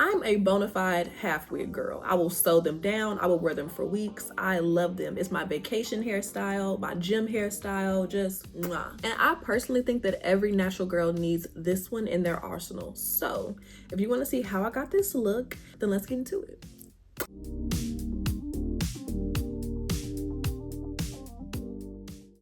I'm a bona fide half wig girl. I will sew them down. I will wear them for weeks. I love them. It's my vacation hairstyle, my gym hairstyle, just mwah. And I personally think that every natural girl needs this one in their arsenal. So if you want to see how I got this look, then let's get into it.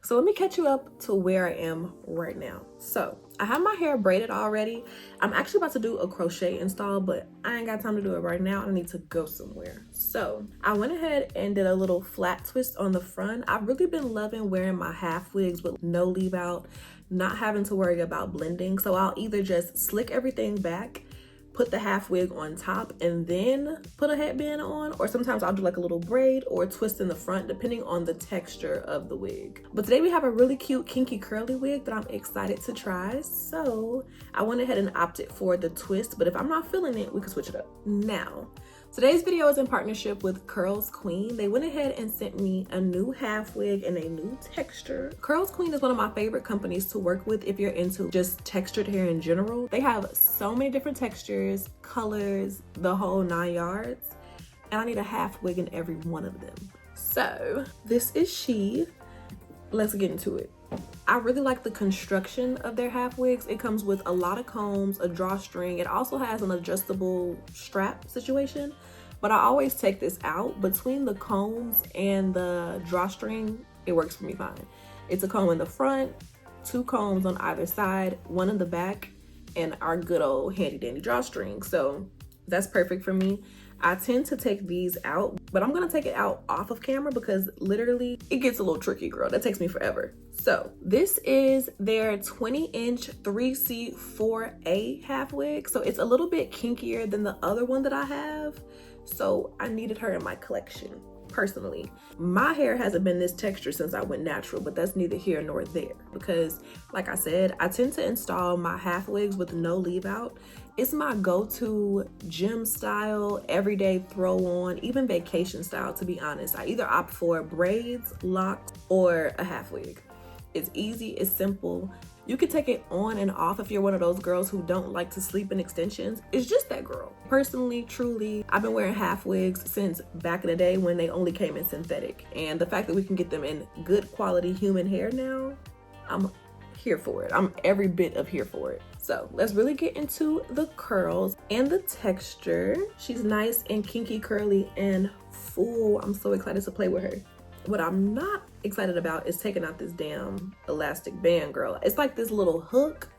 So let me catch you up to where I am right now. So I have my hair braided already. I'm actually about to do a crochet install, but I ain't got time to do it right now. I need to go somewhere. So I went ahead and did a little flat twist on the front. I've really been loving wearing my half wigs with no leave out, not having to worry about blending. So I'll either just slick everything back, put the half wig on top, and then put a headband on, or sometimes I'll do like a little braid or a twist in the front depending on the texture of the wig. But today we have a really cute kinky curly wig that I'm excited to try, so I went ahead and opted for the twist, but if I'm not feeling it, we can switch it up. Now, today's video is in partnership with Curlsqueen. They went ahead and sent me a new half wig and a new texture. Curlsqueen is one of my favorite companies to work with if you're into just textured hair in general. They have so many different textures, colors, the whole 9 yards, and I need a half wig in every one of them. So this is she. Let's get into it. I really like the construction of their half wigs. It comes with a lot of combs, a drawstring. It also has an adjustable strap situation, but I always take this out. Between the combs and the drawstring, it works for me fine. It's a comb in the front, 2 combs on either side, 1 in the back, and our good old handy dandy drawstring. So that's perfect for me. I tend to take these out, but I'm gonna take it out off of camera because literally it gets a little tricky, girl. That takes me forever. So this is their 20-inch 3C4A half wig. So it's a little bit kinkier than the other one that I have. So I needed her in my collection. Personally, my hair hasn't been this texture since I went natural, but that's neither here nor there because, like I said, I tend to install my half wigs with no leave out. It's my go-to gym style, everyday throw on, even vacation style, to be honest. I either opt for braids, locks, or a half wig. It's easy, it's simple. You can take it on and off if you're one of those girls who don't like to sleep in extensions. It's just that girl. Personally, truly, I've been wearing half wigs since back in the day when they only came in synthetic. And the fact that we can get them in good quality human hair now, I'm here for it. I'm every bit of here for it. So let's really get into the curls and the texture. She's nice and kinky, curly, and full. I'm so excited to play with her. What I'm not excited about is taking out this damn elastic band, girl. It's like this little hook.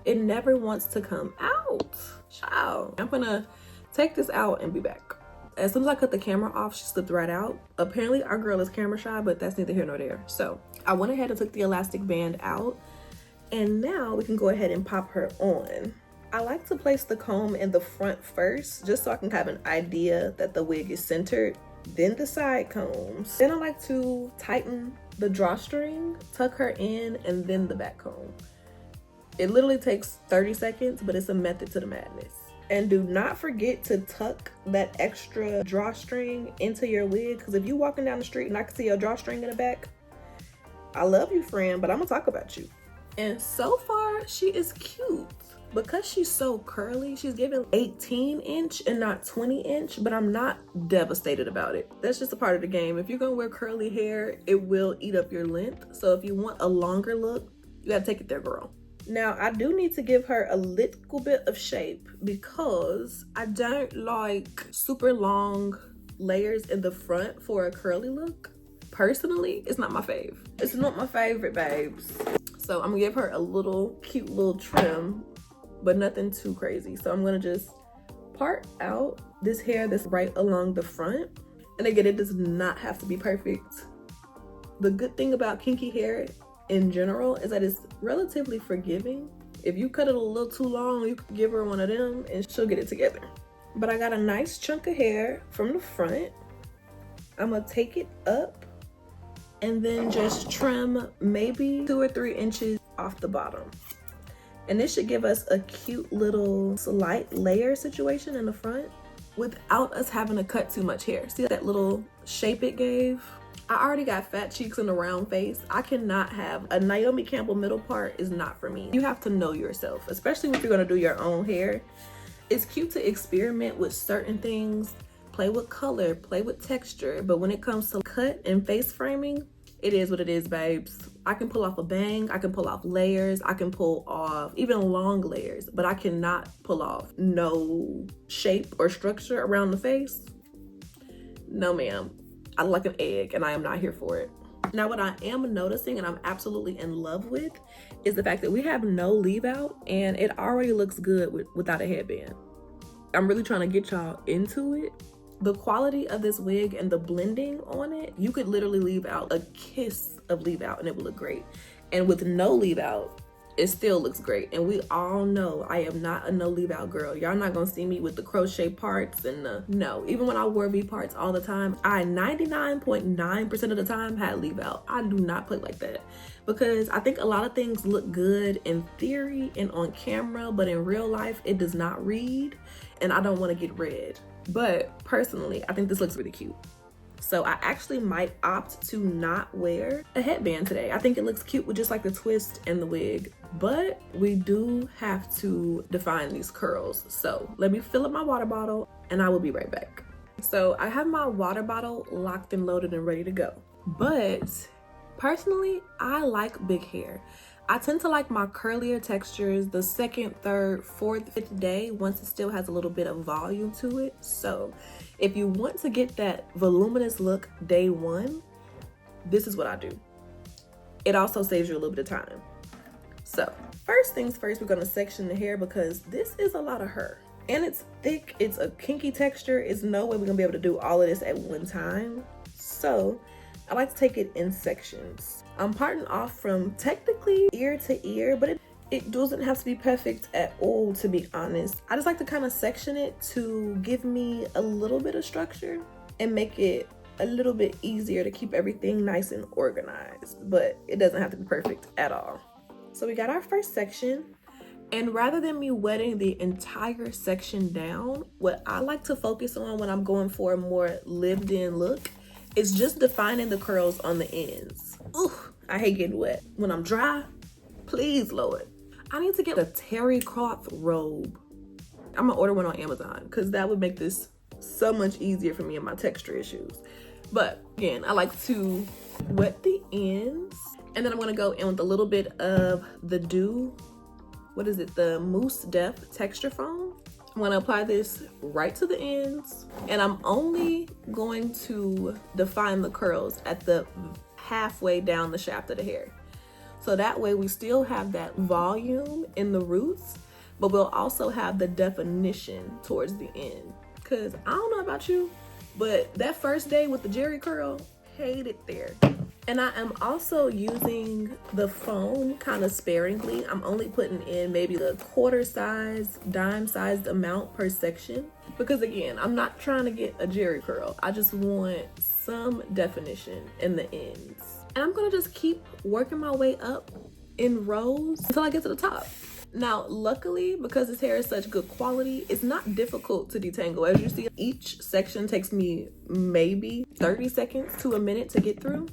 It never wants to come out. Ciao. I'm gonna take this out and be back. As soon as I cut the camera off, she slipped right out. Apparently our girl is camera shy, but that's neither here nor there. So I went ahead and took the elastic band out, and now we can go ahead and pop her on. I like to place the comb in the front first, just so I can have an idea that the wig is centered. Then the side combs. Then I like to tighten the drawstring, tuck her in, and then the back comb. It literally takes 30 seconds, but it's a method to the madness. And do not forget to tuck that extra drawstring into your wig, because if you're walking down the street and I can see your drawstring in the back, I love you, friend, but I'm gonna talk about you. And so far, she is cute. Because she's so curly, she's giving 18-inch and not 20-inch, but I'm not devastated about it. That's just a part of the game. If you're gonna wear curly hair, it will eat up your length. So if you want a longer look, you gotta take it there, girl. Now, I do need to give her a little bit of shape because I don't like super long layers in the front for a curly look. Personally, it's not my fave. It's not my favorite, babes. So I'm gonna give her a little cute little trim, but nothing too crazy. So I'm gonna just part out this hair that's right along the front. And again, it does not have to be perfect. The good thing about kinky hair in general is that it's relatively forgiving. If you cut it a little too long, you can give her one of them and she'll get it together. But I got a nice chunk of hair from the front. I'm gonna take it up and then just trim maybe 2 or 3 inches off the bottom. And this should give us a cute little slight layer situation in the front without us having to cut too much hair. See that little shape it gave? I already got fat cheeks and a round face. I cannot have a Naomi Campbell middle part. Is not for me. You have to know yourself, especially if you're gonna do your own hair. It's cute to experiment with certain things, play with color, play with texture, but when it comes to cut and face framing, it is what it is, babes. I can pull off a bang, I can pull off layers, I can pull off even long layers, but I cannot pull off no shape or structure around the face. No, ma'am. I look like an egg and I am not here for it. Now, what I am noticing and I'm absolutely in love with is the fact that we have no leave out and it already looks good without a headband. I'm really trying to get y'all into it. The quality of this wig and the blending on it, you could literally leave out a kiss of leave out and it would look great. And with no leave out, it still looks great. And we all know I am not a no leave out girl. Y'all not gonna see me with the crochet parts and no. Even when I wore V parts all the time, I 99.9% of the time had leave out. I do not play like that because I think a lot of things look good in theory and on camera, but in real life, it does not read and I don't wanna get read. But personally, I think this looks really cute. So I actually might opt to not wear a headband today. I think it looks cute with just like the twist and the wig, but we do have to define these curls. So let me fill up my water bottle and I will be right back. So I have my water bottle locked and loaded and ready to go. But personally, I like big hair. I tend to like my curlier textures the second, third, fourth, fifth day once it still has a little bit of volume to it. So if you want to get that voluminous look day one, this is what I do. It also saves you a little bit of time. So first things first, we're gonna section the hair because this is a lot of hair. And it's thick, it's a kinky texture. It's no way we're gonna be able to do all of this at one time. So I like to take it in sections. I'm parting off from technically ear to ear, but it doesn't have to be perfect at all, to be honest. I just like to kind of section it to give me a little bit of structure and make it a little bit easier to keep everything nice and organized, but it doesn't have to be perfect at all. So we got our first section, and rather than me wetting the entire section down, what I like to focus on when I'm going for a more lived in look is just defining the curls on the ends. Ooh, I hate getting wet. When I'm dry, please, Lord. I need to get a terry cloth robe. I'm gonna order one on Amazon because that would make this so much easier for me and my texture issues. But again, I like to wet the ends and then I'm gonna go in with a little bit of the the Mousse Def texture foam. I'm gonna apply this right to the ends and I'm only going to define the curls at the halfway down the shaft of the hair. So that way we still have that volume in the roots, but we'll also have the definition towards the end. Cause I don't know about you, but that first day with the Jerry curl, hate it there. And I am also using the foam kind of sparingly. I'm only putting in maybe the quarter size, dime sized amount per section. Because again, I'm not trying to get a Jerry curl. I just want some definition in the ends. And I'm gonna just keep working my way up in rows until I get to the top. Now, luckily, because this hair is such good quality, it's not difficult to detangle. As you see, each section takes me maybe 30 seconds to a minute to get through.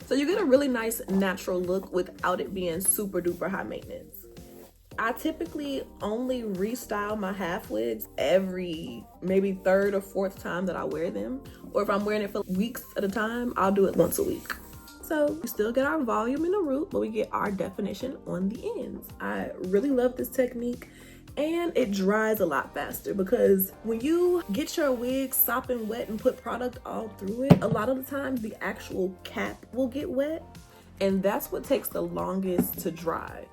So you get a really nice natural look without it being super duper high maintenance. I typically only restyle my half wigs every maybe third or fourth time that I wear them. Or if I'm wearing it for weeks at a time, I'll do it once a week. So we still get our volume in the root, but we get our definition on the ends. I really love this technique and it dries a lot faster because when you get your wig sopping wet and put product all through it, a lot of the times the actual cap will get wet and that's what takes the longest to dry.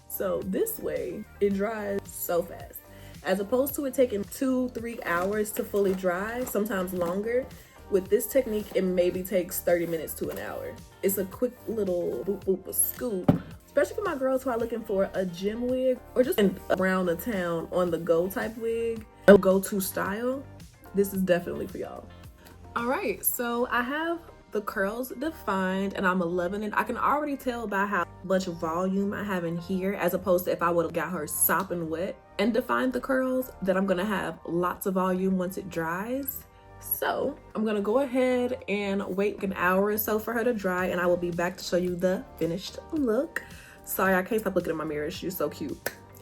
So this way it dries so fast. As opposed to it taking 2-3 hours to fully dry, sometimes longer. With this technique, it maybe takes 30 minutes to an hour. It's a quick little boop boop a scoop, especially for my girls who are looking for a gym wig or just around the town on the go type wig, a go-to style. This is definitely for y'all. All right, so I have the curls defined and I'm loving it. I can already tell by how much volume I have in here as opposed to if I would have got her sopping wet and defined the curls, that I'm gonna have lots of volume once it dries. So I'm gonna go ahead and wait an hour or so for her to dry and I will be back to show you the finished look. Sorry, I can't stop looking at my mirror. She's so cute.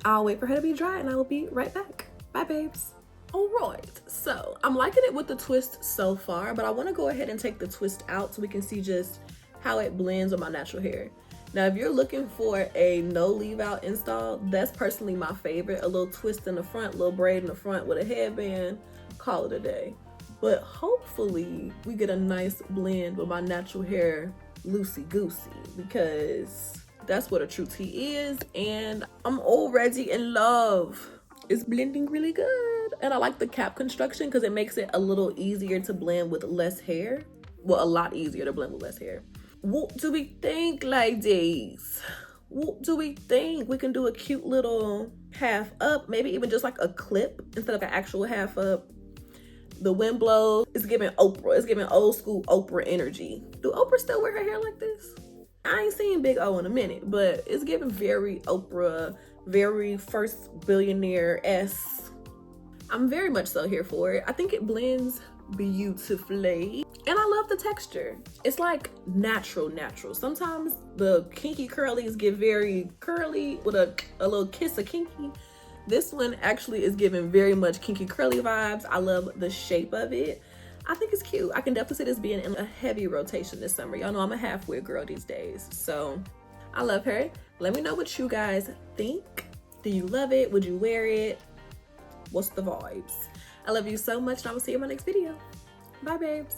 I'll wait for her to be dry and I will be right back. Bye, babes. All right, so I'm liking it with the twist so far, but I want to go ahead and take the twist out so we can see just how it blends with my natural hair. Now, if you're looking for a no leave out install, that's personally my favorite. A little twist in the front, little braid in the front with a headband, call it a day. But hopefully we get a nice blend with my natural hair loosey goosey, because that's what a true tea is, and I'm already in love. It's blending really good, and I like the cap construction because it makes it a little easier to blend with less hair. Well, a lot easier to blend with less hair. What do we think, ladies? What do we think? We can do a cute little half up, maybe even just like a clip instead of an actual half up. The wind blows. It's giving Oprah. It's giving old school Oprah energy. Do Oprah still wear her hair like this? I ain't seen Big O in a minute, but it's giving very Oprah, very first billionaire-esque. I'm very much so here for it. I think it blends beautifully, and I love the texture. It's like natural. Sometimes the kinky curlies get very curly with a little kiss of kinky. This one actually is giving very much kinky curly vibes. I love the shape of it. I think it's cute. I can definitely see this being in a heavy rotation this summer. Y'all know I'm a half wig girl these days, so I love her. Let me know what you guys think. Do you love it? Would you wear it? What's the vibes? I love you so much, and I will see you in my next video. Bye, babes.